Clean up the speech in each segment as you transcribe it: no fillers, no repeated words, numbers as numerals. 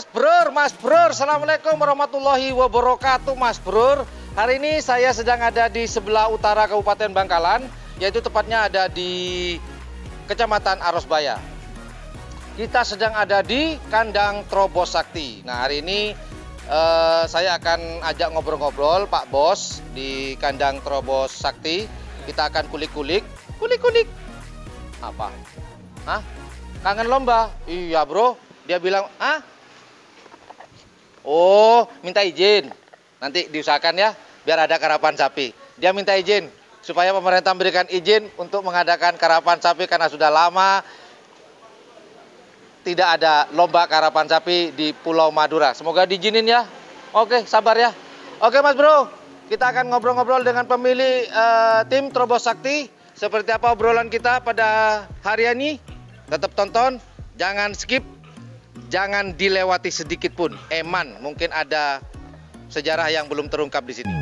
Mas Brur, Assalamualaikum warahmatullahi wabarakatuh, Mas Brur. Hari ini saya sedang ada di sebelah utara Kabupaten Bangkalan, yaitu tepatnya ada di Kecamatan Arosbaya. Kita sedang ada di kandang Trobos Sakti. Nah, hari ini saya akan ajak ngobrol-ngobrol Pak Bos di kandang Trobos Sakti. Kita akan kulik-kulik. Apa? Hah? Kangen lomba? Iya bro. Dia bilang, oh, minta izin. Nanti diusahakan ya, biar ada karapan sapi. Dia minta izin supaya pemerintah memberikan izin untuk mengadakan karapan sapi karena sudah lama tidak ada lomba karapan sapi di Pulau Madura. Semoga diizinin ya. Oke, sabar ya. Oke Mas Bro, kita akan ngobrol-ngobrol dengan pemilik tim Trobos Sakti. Seperti apa obrolan kita pada hari ini? Tetap tonton, jangan skip, jangan dilewati sedikit pun. Eman, mungkin ada sejarah yang belum terungkap di sini.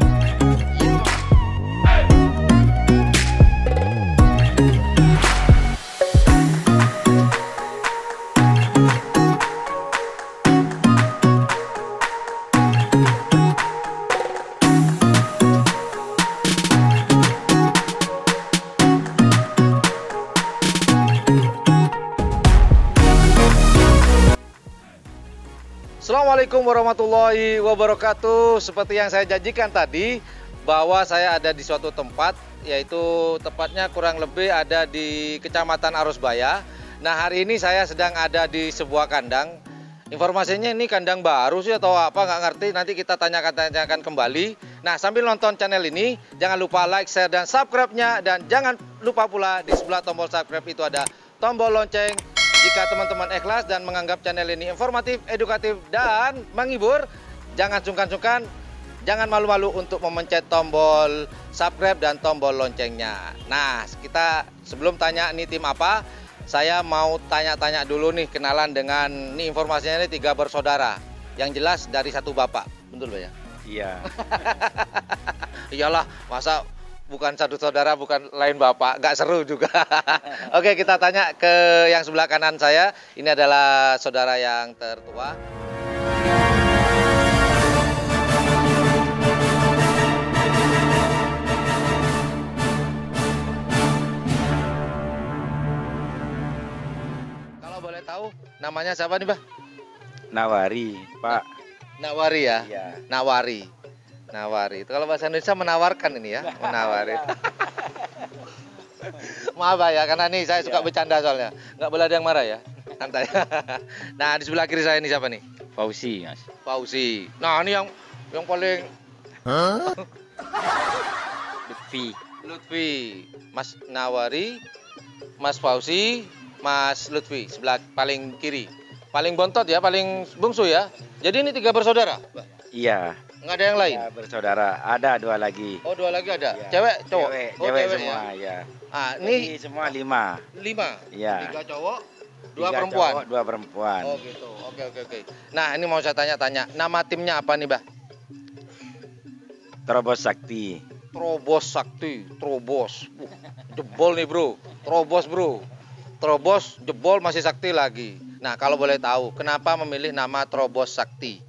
Assalamualaikum warahmatullahi wabarakatuh. Seperti yang saya janjikan tadi, bahwa saya ada di suatu tempat, yaitu tepatnya kurang lebih ada di Kecamatan Arosbaya. Nah, hari ini saya sedang ada di sebuah kandang. Informasinya ini kandang baru sih atau apa, nggak ngerti. Nanti kita tanyakan kembali. Nah, sambil nonton channel ini, jangan lupa like, share, dan subscribe-nya. Dan jangan lupa pula di sebelah tombol subscribe itu ada tombol lonceng. Jika teman-teman ikhlas dan menganggap channel ini informatif, edukatif, dan menghibur, jangan sungkan-sungkan, jangan malu-malu untuk memencet tombol subscribe dan tombol loncengnya. Nah, kita sebelum tanya ini tim apa, saya mau tanya-tanya dulu nih, kenalan dengan, ini informasinya ini 3 bersaudara. Yang jelas dari satu bapak, betul Pak ya? Iya. Iyalah, masa bukan satu saudara, bukan lain bapak, nggak seru juga. Oke, kita tanya ke yang sebelah kanan saya. Ini adalah saudara yang tertua. Kalau boleh tahu, namanya siapa nih, Bah? Nawari, Pak. Nawari ya? Iya. Nawari. Nawari. Itu kalau bahasa Indonesia menawarkan ini ya, menawari. Maaf ya, karena nih saya suka bercanda soalnya. Nggak boleh ada yang marah ya. Santai. Nah, di sebelah kiri saya ini siapa nih? Fauzi, Mas. Fauzi. Nah, ini yang paling Lutfi. Mas Nawari, Mas Fauzi, Mas Lutfi. Sebelah paling kiri. Paling bontot ya, paling bungsu ya. Jadi ini 3 bersaudara? Iya. Nggak ada yang lain? Ya, bersaudara. Ada 2 lagi. Oh, 2 lagi ada? Ya. Cewek, cowok? Cewek Cewek semua, ya. ya. Ini semua 5. 5? Iya. 3 cowok, 2 3 perempuan? cowok, 2 perempuan. Oh gitu, oke. Nah, ini mau saya tanya-tanya, nama timnya apa nih, Bah? Trobos Sakti. Trobos Sakti, Trobos. Jebol nih bro, Trobos bro. Trobos, jebol, masih sakti lagi. Nah, kalau boleh tahu, kenapa memilih nama Trobos Sakti?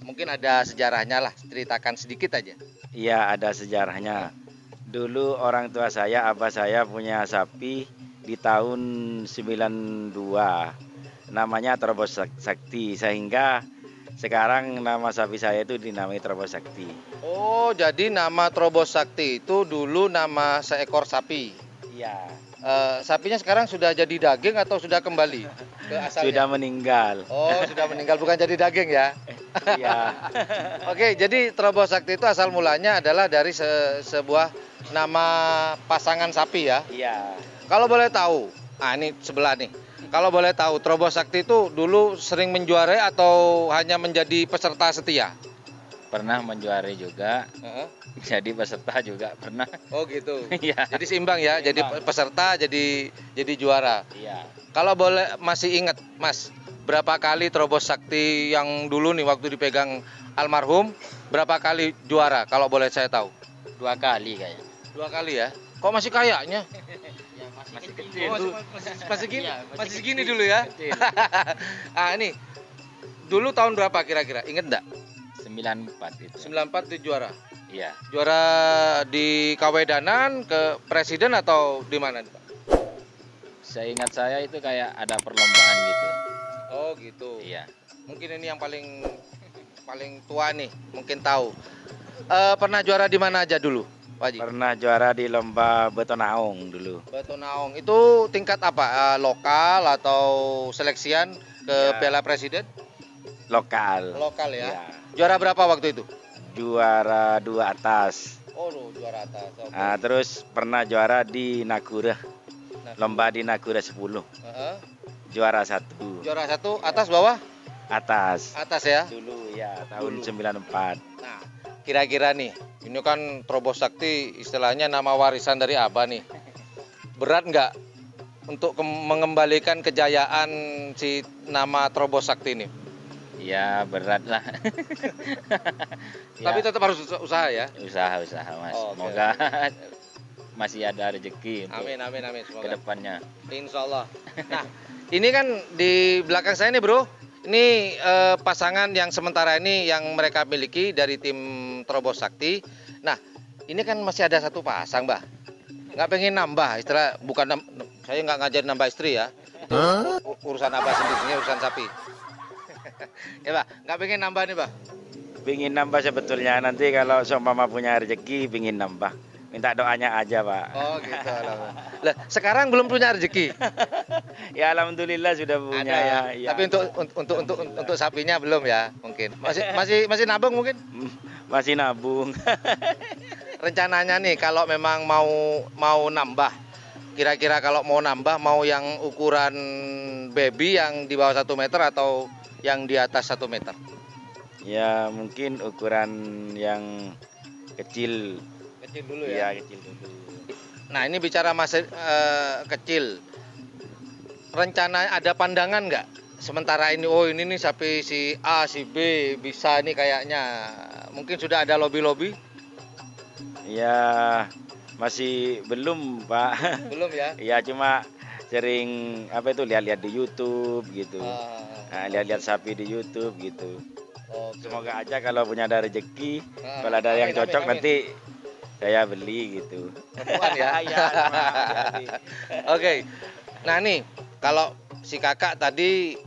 Mungkin ada sejarahnya lah, ceritakan sedikit aja. Iya, ada sejarahnya. Dulu orang tua saya, abah saya punya sapi di tahun 92. Namanya Trobos Sakti, sehingga sekarang nama sapi saya itu dinamai Trobos Sakti. Oh, jadi nama Trobos Sakti itu dulu nama seekor sapi. Iya. Sapinya sekarang sudah jadi daging atau sudah kembali ke asalnya? Sudah meninggal. Oh, sudah meninggal, bukan jadi daging ya? Iya. Oke, jadi Trobos Sakti itu asal mulanya adalah dari sebuah nama pasangan sapi ya? Iya. Kalau boleh tahu, ini sebelah nih. Kalau boleh tahu, Trobos Sakti itu dulu sering menjuarai atau hanya menjadi peserta setia? Pernah menjuarai juga. Jadi peserta juga pernah. Oh gitu. Iya. Jadi seimbang ya, jadi peserta jadi juara. Iya. Kalau boleh masih ingat, Mas, berapa kali Trobos Sakti yang dulu nih waktu dipegang almarhum, berapa kali juara kalau boleh saya tahu? 2 kali kayaknya. 2 kali ya? Kok masih kayaknya? Ya, masih kecil. Oh, masih gini, Iya, masih segini dulu ya. Kecil. Ini Dulu tahun berapa kira-kira? Ingat enggak? 94 itu. 94 itu juara. Iya. Juara di Kawedanan ke presiden atau di mana, Pak? Seingat saya itu kayak ada perlombaan gitu. Oh, gitu. Iya. Mungkin ini yang paling tua nih, mungkin tahu. Pernah juara di mana aja dulu, Pak Haji? Pernah juara di lomba betonaung dulu. Betonaung itu tingkat apa? Lokal atau seleksian ke Ya. Piala Presiden? Lokal. Lokal ya. Iya. Juara berapa waktu itu? Juara 2 atas. Oh, juara atas. Oke. Nah, terus pernah juara di Nagura. Nah, Lomba di Nagura 10. heeh. Juara 1. Juara 1 atas bawah? Atas. Atas ya. Dulu ya, tahun Dulu. 94. Nah, kira-kira nih, ini kan Trobos Sakti istilahnya nama warisan dari Abah nih. Berat nggak untuk mengembalikan kejayaan si nama Trobos Sakti ini? Ya, berat lah. Tapi Ya, tetap harus usaha ya. usaha Mas. Oh, oke. Semoga masih ada rezeki untuk Amin, amin, amin. Semoga. kedepannya. Insya Allah. Nah, ini kan di belakang saya nih bro, ini pasangan yang sementara ini yang mereka miliki dari tim Trobos Sakti. Nah, ini kan masih ada satu pasang, Mbah. Nggak pengen nambah, istilah bukan saya nggak ngajarin nambah istri ya. Itu urusan Abah sendiri, ini urusan sapi. Ya, Mbah, nggak pengen nambah nih, Mbah. Pingin nambah sebetulnya, nanti kalau seumpama punya rezeki pingin nambah. Minta doanya aja, Pak. Oh, gitu. Alhamdulillah. Lah, sekarang belum punya rezeki. Ya alhamdulillah sudah punya. Ada ya. Ya, Tapi untuk sapinya belum ya, mungkin. Masih nabung mungkin? masih nabung. Rencananya nih kalau memang mau nambah, kira-kira kalau mau nambah mau yang ukuran baby yang di bawah 1 meter atau yang di atas 1 meter? Ya mungkin ukuran yang kecil. Kecil dulu Ya ya. kecil dulu. Nah ini bicara masa kecil, rencana ada pandangan nggak? Sementara ini, oh ini nih sapi si A, si B bisa nih kayaknya. Mungkin sudah ada lobby-lobby? Ya masih belum, Pak. Belum ya? Ya cuma sering apa itu lihat-lihat di YouTube gitu. Nah, lihat-lihat sapi di YouTube gitu. Oke. Semoga aja kalau punya ada rezeki, kalau ada Amin, yang cocok amin. nanti saya beli gitu. Perempuan ya? Iya, jadi. Oke. Nah nih, kalau si kakak tadi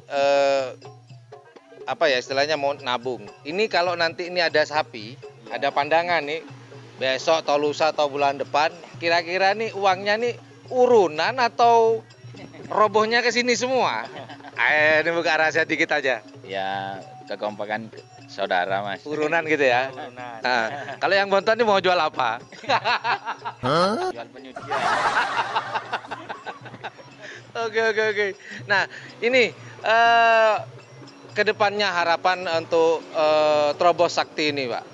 apa ya istilahnya mau nabung. Ini kalau nanti ini ada sapi, ada pandangan nih, besok atau lusa atau bulan depan, kira-kira nih uangnya nih urunan atau robohnya ke sini semua? Ini buka rahasia dikit aja. Ya kekompakan saudara, Mas. Urunan gitu ya. Urunan. Nah, kalau yang bontot nih mau jual apa? Jual penyucian. Oke. Nah, ini kedepannya harapan untuk Trobos Sakti ini, Pak.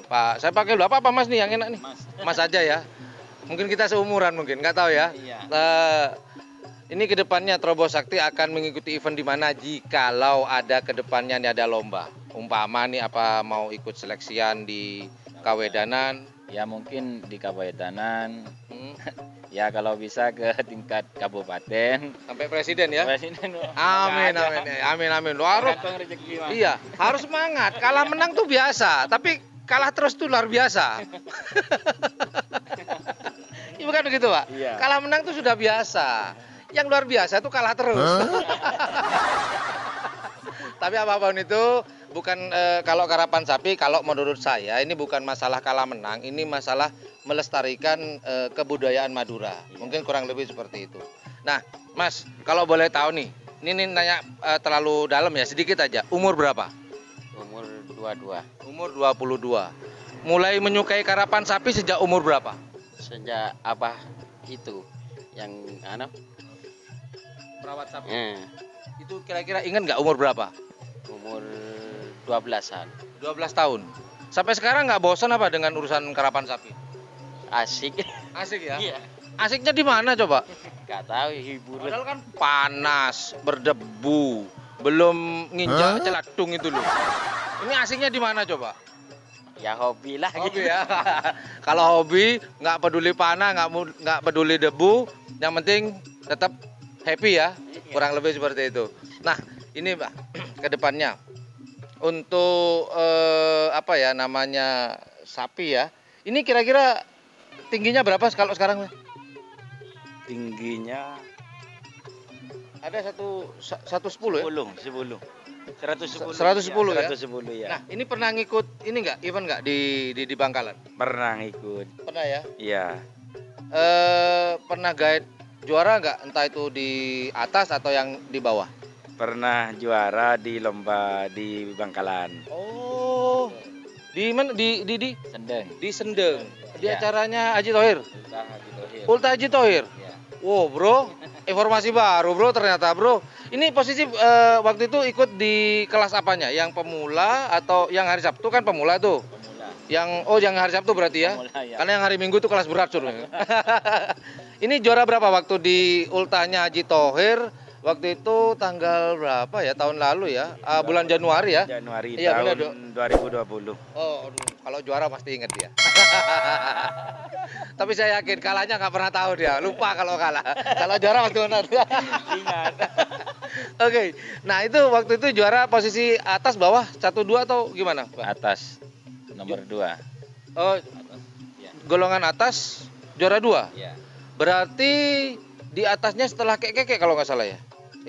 Pak, saya pakai dulu apa Mas nih yang enak nih? Mas aja ya. Mungkin kita seumuran mungkin, nggak tahu ya. Iya. Ini kedepannya Trobos Sakti akan mengikuti event di mana jikalau ada kedepannya nih ada lomba. Umpama nih apa mau ikut seleksian di Kawedanan. Ya mungkin di Kawedanan. Hmm, Ya kalau bisa ke tingkat kabupaten. sampai presiden ya. Presiden. Amin. Lu harus Tergantung rezeki, Mas. iya, harus semangat. Kalah menang tuh biasa, tapi kalah terus tuh luar biasa. Iya bukan begitu, Pak? Iya. Kalah menang tuh sudah biasa. Yang luar biasa tuh kalah terus. Tapi apapun itu bukan kalau karapan sapi, kalau menurut saya ini bukan masalah kalah menang, ini masalah melestarikan kebudayaan Madura. Mungkin kurang lebih seperti itu. Nah, Mas, kalau boleh tahu nih, ini nanya terlalu dalam ya, sedikit aja. Umur berapa? Umur 22. Umur 22. Mulai menyukai karapan sapi sejak umur berapa? Sejak apa itu yang Perawat sapi. eh, Itu kira-kira ingat nggak umur berapa? umur 12-an. 12 tahun. Sampai sekarang nggak bosan apa dengan urusan karapan sapi? Asik. Asik ya? Iya. Asiknya di mana coba? Gak tahu hiburan. Padahal kan panas, berdebu, belum nginjak celatung itu loh. Ini asiknya di mana coba? Ya hobi lah gitu. Hobi ya. Kalau hobi nggak peduli panas, nggak peduli debu, yang penting tetap happy ya. Kurang lebih seperti itu. Nah, ini Pak, ke depannya untuk apa ya namanya sapi ya. Ini kira-kira tingginya berapa kalau sekarang, Pak? Tingginya Ada 110 ya? 10. 110. 110 ya? 110 ya. Nah, ini pernah ngikut ini nggak event nggak di Bangkalan? Pernah ikut. Pernah ya? Iya. Pernah guide juara nggak? Entah itu di atas atau yang di bawah? Pernah juara di lomba di Bangkalan. Oh, di mana? Di Sendeng. di Sendeng. Di Ya. acaranya Haji Thohir. Ultah Haji Thohir. Ultah Haji Thohir. Ya. Wow, bro, informasi baru, bro. Ternyata, bro. Ini posisi waktu itu ikut di kelas apanya? Yang pemula atau yang hari Sabtu kan pemula tuh? Pemula. Yang hari Sabtu berarti ya? Pemula, ya. Karena yang hari Minggu tuh kelas berat, Sur. Ini juara berapa waktu di ultahnya Haji Thohir? Waktu itu tanggal berapa ya? Tahun lalu ya? Bulan Januari ya? Januari Iya, benar, tahun 2020. Oh, aduh, kalau juara pasti inget dia. Tapi saya yakin kalahnya nggak pernah tahu dia, lupa kalau kalah. Kalau juara waktu benar. Ingat. Oke, nah itu waktu itu juara posisi atas bawah 1-2 atau gimana? Atas nomor 2. Oh, Ya. golongan atas juara 2. Ya. Berarti di atasnya setelah kek-kek kalau nggak salah ya?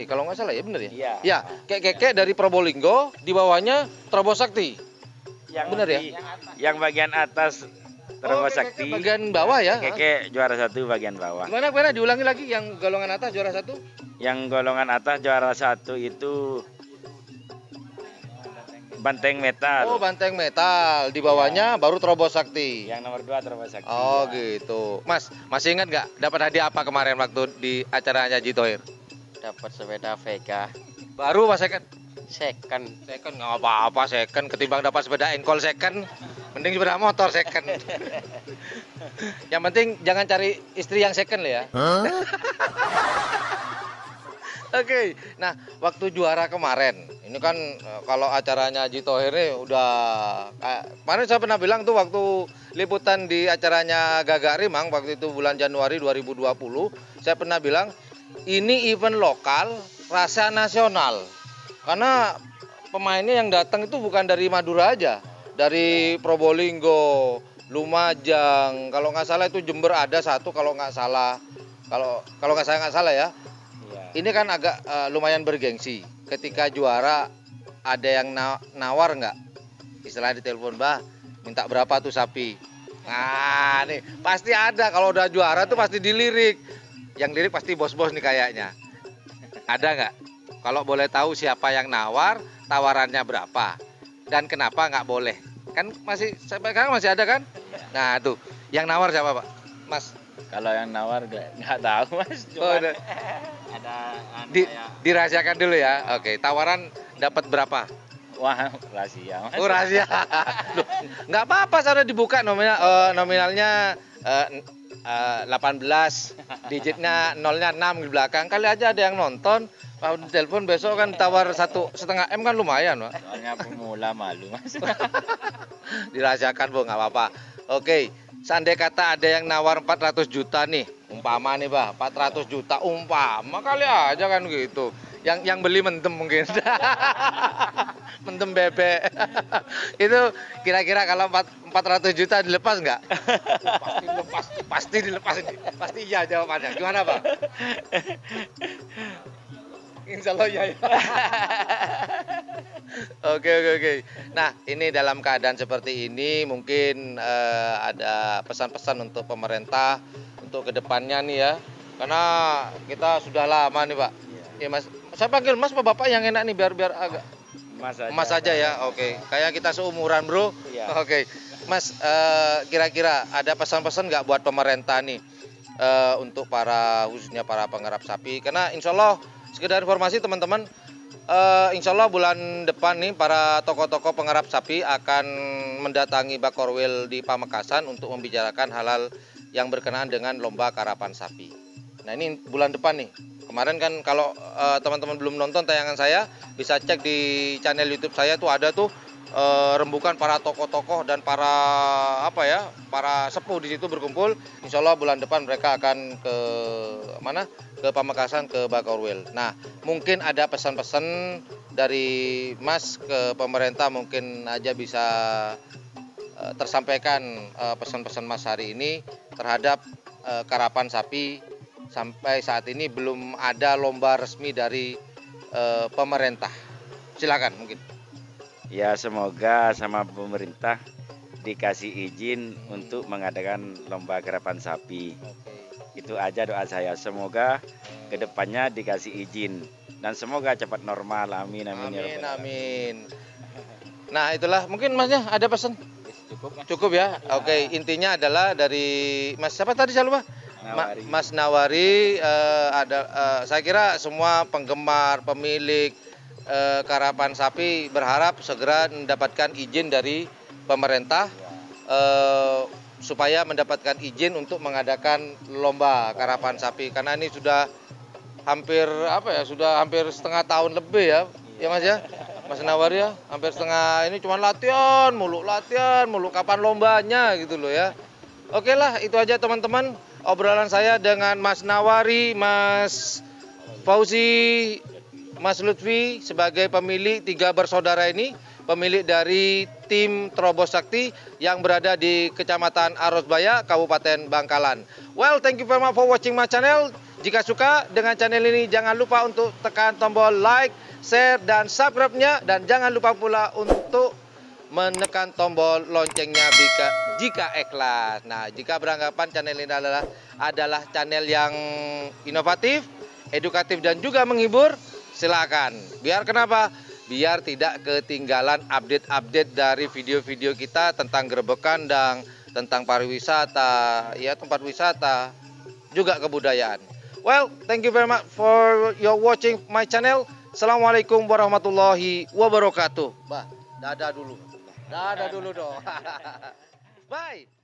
Kalau nggak salah ya bener ya? Iya. Ya, kek-kek dari Probolinggo, di bawahnya Trobo Sakti. Yang Bener ya? Yang bagian atas Trobo Kek-kek Sakti. bagian bawah ya? Keke juara 1 bagian bawah. Gimana? Diulangi lagi yang golongan atas juara 1? Yang golongan atas juara 1 itu Banteng Metal. Oh, Banteng Metal. Di bawahnya baru Trobo Sakti. Yang nomor 2 Trobo Sakti. Oh, ya. gitu. Mas, masih ingat nggak dapat hadiah apa kemarin waktu di acaranya Haji Thohir? Dapat sepeda Vega Baru Mas second? second. Second nggak apa-apa second. Ketimbang dapat sepeda engkol second, mending sepeda motor second. Yang penting jangan cari istri yang second lah ya. Oke, nah waktu juara kemarin, ini kan kalau acaranya Haji Thohir ini udah kemarin saya pernah bilang tuh waktu liputan di acaranya Gagak Rimang waktu itu bulan Januari 2020, saya pernah bilang ini event lokal rasa nasional. Karena pemainnya yang datang itu bukan dari Madura aja, dari Probolinggo, Lumajang, kalau nggak salah itu Jember ada satu kalau nggak salah. Kalau nggak salah ya. Iya. Ini kan agak lumayan bergengsi. Ketika juara ada yang nawar nggak? Istilah di telepon, Bah, minta berapa tuh sapi? Nah, nih pasti ada kalau udah juara tuh pasti dilirik. Yang lirik pasti bos-bos nih kayaknya. Ada nggak? Kalau boleh tahu siapa yang nawar, tawarannya berapa? Dan kenapa nggak boleh? Kan masih sampai sekarang masih ada kan? Nah, tuh yang nawar siapa, Pak? Mas. Kalau yang nawar nggak tahu Mas. Oh, Cuman ada. ada Dirahasiakan dulu ya. Oke, tawaran dapat berapa? wah rahasia Mas. Oh, rahasia. Loh, nggak apa-apa, sudah dibuka nominalnya 18, digitnya nolnya 6 di belakang. Kali aja ada yang nonton, kalau di telepon besok kan tawar 1,5 M kan lumayan, Pak. Soalnya pemula malu Mas. Dirahasiakan, Bu, nggak apa-apa. Oke, seandai kata ada yang nawar 400 juta nih, umpama nih, Bah, 400 juta umpama kali aja kan gitu. Yang beli mentem mungkin. Mentem bebek. Itu kira-kira kalau 400 juta dilepas nggak? Pasti dilepas ini. Pasti iya jawabannya. Gimana, Pak? Insya Allah ya. Oke. Nah, ini dalam keadaan seperti ini mungkin ada pesan-pesan untuk pemerintah untuk kedepannya nih ya. Karena kita sudah lama nih, Pak. Ya, Mas. Saya panggil Mas apa Bapak yang enak nih biar agak Mas aja ya. Oke. Kayak kita seumuran, Bro. Iya. Oke. Mas, kira-kira ada pesan-pesan nggak buat pemerintah nih untuk khususnya para penggarap sapi? Karena insya Allah sekedar informasi teman-teman, insya Allah bulan depan nih para tokoh-tokoh penggarap sapi akan mendatangi Bakorwil di Pamekasan untuk membicarakan hal-hal yang berkenaan dengan lomba karapan sapi. Nah, ini bulan depan nih. Kemarin kan kalau teman-teman belum nonton tayangan saya, bisa cek di channel YouTube saya tuh ada tuh rembukan para tokoh-tokoh dan para sepuh di situ berkumpul. Insya Allah bulan depan mereka akan ke mana? Ke Pamekasan, ke Bakorwil. Nah, mungkin ada pesan-pesan dari Mas ke pemerintah, mungkin aja bisa tersampaikan pesan-pesan Mas hari ini terhadap karapan sapi. Sampai saat ini belum ada lomba resmi dari pemerintah. Silakan mungkin. Ya, semoga sama pemerintah dikasih izin untuk mengadakan lomba karapan sapi. Itu aja doa saya. Semoga kedepannya dikasih izin dan semoga cepat normal. Amin, amin, ya Amin, Rabbal amin. Nah, itulah mungkin Masnya ada pesan. Cukup Mas. Cukup ya. Oke, intinya adalah dari Mas siapa tadi saya lupa? Nawari. Mas Nawari, saya kira semua penggemar, pemilik karapan sapi berharap segera mendapatkan izin dari pemerintah supaya mendapatkan izin untuk mengadakan lomba karapan sapi, karena ini sudah hampir hampir setengah tahun lebih ya Mas ya, Mas Nawari ya, hampir setengah ini cuma latihan mulu, kapan lombanya gitu loh ya. Oke lah, itu aja teman-teman obrolan saya dengan Mas Nawari, Mas Fauzi, Mas Lutfi sebagai pemilik 3 bersaudara ini, pemilik dari tim Terobos Sakti yang berada di Kecamatan Arosbaya, Kabupaten Bangkalan. Well, thank you very much for watching my channel. Jika suka dengan channel ini, jangan lupa untuk tekan tombol like, share, dan subscribe-nya. Dan jangan lupa pula untuk menekan tombol loncengnya jika ikhlas. Nah, jika beranggapan channel ini adalah channel yang inovatif, edukatif, dan juga menghibur, silakan. Biar kenapa? Biar tidak ketinggalan update-update dari video-video kita tentang Grebek Kandang, tentang pariwisata, ya tempat wisata, juga kebudayaan. Well, thank you very much for your watching my channel. Assalamualaikum warahmatullahi wabarakatuh. Dadah dulu. Dadah dulu dong. Bye.